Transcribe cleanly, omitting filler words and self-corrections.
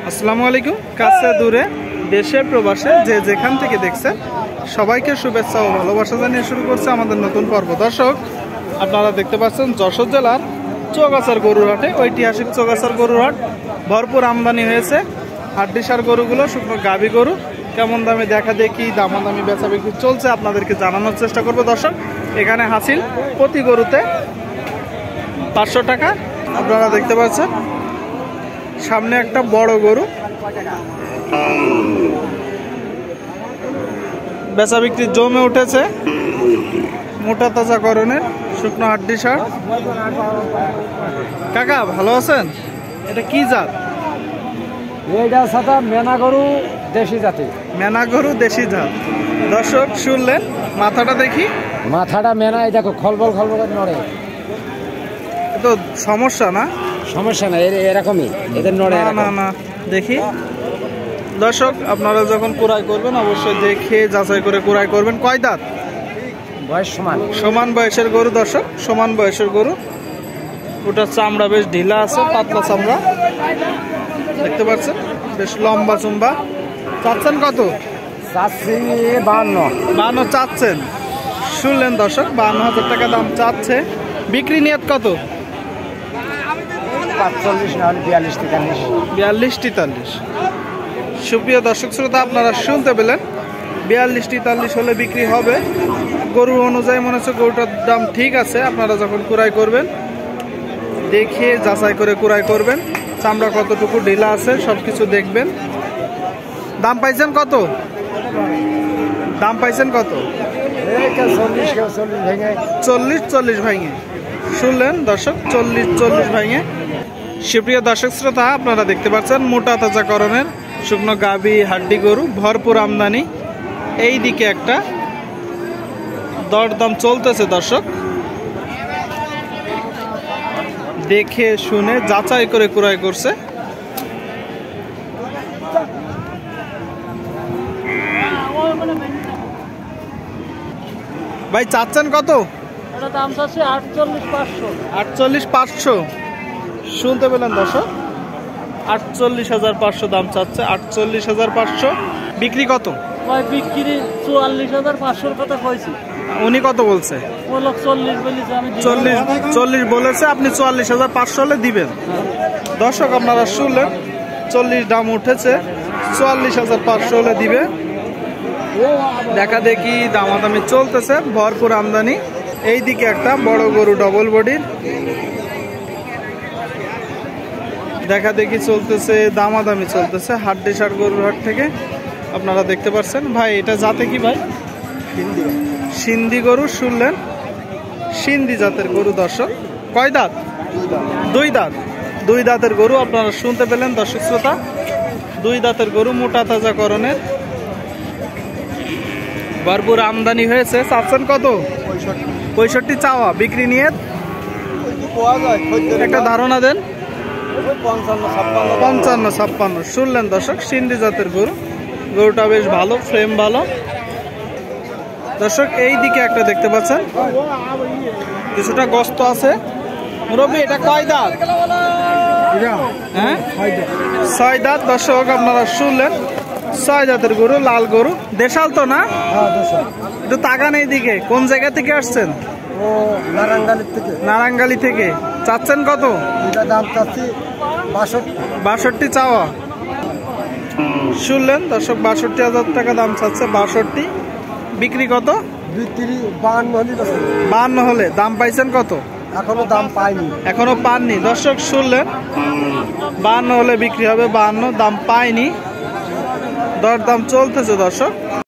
আসসালামু আলাইকুম। কাছে দূরে দেশে প্রবাসে যে যেখান থেকে দেখছেন সবাইকে শুভেচ্ছা ও ভালোবাসা জানিয়ে শুরু করছে আমাদের নতুন পর্ব। দর্শক, আপনারা দেখতে পাচ্ছেন যশোর জেলার চৌগাছার গরুর হাটে, ঐতিহাসিক চৌগাছার গরুর হাট। ভরপুর আমদানি হয়েছে হাড্ডিসার গরুগুলো, শুকনো গাভী গরু। কেমন দামে দেখা দেখি দামাদামি বেচা বিক্রি চলছে আপনাদেরকে জানানোর চেষ্টা করবো। দর্শক, এখানে হাসিল প্রতি গরুতে 500 টাকা। আপনারা দেখতে পাচ্ছেন সামনে একটা বড় গরু, বেচা বিক্রি জমে উঠেছে। মোটা তাজা করণের শুকনো হাড্ডি সার। কাকা ভালো আছেন? এটা কি জাত? এটা সাদা মেনা গরু দেশি জাতি। মেনা গরু দেশি জাত। দর্শক শুনলেন, মাথাটা দেখি। মাথাটা মেনা, এই দেখো খলবল খলবল করে নড়ে। তো সমস্যা না? সমস্যা না, এরকমই এদের নড়ে। না না, দেখি। দর্শক, আপনারা যখন কুড়াই করবেন অবশ্যই দেখে যাচাই করে কুড়াই করবেন। কয় দাঁত? বয়স সমান সমান বয়সের গরু। দর্শক, সমান বয়সের গরু। ওটার চামড়া বেশ ঢিলা আছে, পাতলা চামড়া দেখতে পাচ্ছেন, বেশ লম্বা চুম্বা। চাচ্ছেন কত? চাচ্ছি 52। 52 চাচ্ছেন। শুনলেন দর্শক, 52,000 টাকা দাম চাচ্ছে। বিক্রি নিয়ত কত? 45 না হলে 42-43। 42-43। সুপ্রিয় দর্শক শ্রোতা, আপনারা শুনতে পেলেন, 42-43 হলে বিক্রি হবে। গরু অনুযায়ী মনে হচ্ছে গরুটার দাম ঠিক আছে। আপনারা যখন কুড়াই করবেন দেখে যাচাই করে কুড়াই করবেন। চামড়া কতটুকু ঢিলা আছে সবকিছু দেখবেন। দাম পাইছেন কত? দাম পাইছেন কত? 40 ভাঙে। শুনলেন দর্শক, 40 ভাঙে। সুপ্রিয় দর্শক শ্রোতা, আপনারা দেখতে পাচ্ছেন মোটা তাজা করণের শুকনো গাভী হাড্ডি গরু, ভরপুর আমদানি। এই দিকে একটা দরদাম চলতেছে। দর্শক, দেখে শুনে যাচাই করে ক্রয় করছে। ভাই চাচ্ছেন কত? দাম চাচ্ছি 48,500। 48,500। শুনতে পেলেন দর্শক, 48,500 দাম চাচ্ছে। 48,500। বিক্রি কত? বিক্রি 44,500 কথা কইছি। উনি কত বলছে? 40 বলেছে, আমি 40 বলেছে। আপনি 44,500 হলে দিবেন। দর্শক, আপনারা শুনলেন, 40 দাম উঠেছে, 44,500 হলে দিবে। দেখা দেখি দামাদামি চলতেছে, ভরপুর আমদানি। এইদিকে একটা বড় গরু ডবল বডির, দেখা দেখি চলতেছে, দামাদামি চলতেছে হাড্ডিসার গরুর হাট থেকে। আপনারা দেখতে পাচ্ছেন। ভাই এটা জাতে কি ভাই? সিন্ধি গরু। শুনলেন, সিন্ধি জাতের গরু। দর্শক, কয় দাঁত? 2 দাঁত। 2 দাঁতের গরু আপনারা শুনতে পেলেন দর্শক শ্রোতা। 2 দাঁতের গরু, মোটা তাজা করণের, ভরপুর আমদানি হয়েছে। চাচ্ছেন কত? 65 চাওয়া। বিক্রি নিয়ে একটা ধারণা দেন। 55-56। শুনলেন দর্শক, সিন্ধি জাতের গরু। গরুটা বেশ ভালো, ফ্রেম ভালো। দর্শক, এই দিকে একটা দেখতে পাচ্ছেন, কিছুটা গস্ত আছে। মুরব্বী, এটা কয় দাঁত? হ্যাঁ, 6 দাঁত। দর্শক, আপনারা শুনলেন, 6 দাঁতের গরু, লাল গরু। দেশাল তো না? একটু তাকান এই দিকে। কোন জায়গা থেকে আসছেন? নারাঙ্গালি থেকে। চাচ্ছেন কত? দাম চাচ্ছি 62 চাওয়া। শুনলেন দর্শক, 62,000 টাকা দাম চাচ্ছে। 62। বিক্রি কত? 52 হলে। দাম পাইছেন কত? এখনো দাম পাইনি। এখনো পাননি। দর্শক শুনলেন, 52 হলে বিক্রি হবে। 52 দাম পাইনি, দরদাম চলতেছে দর্শক।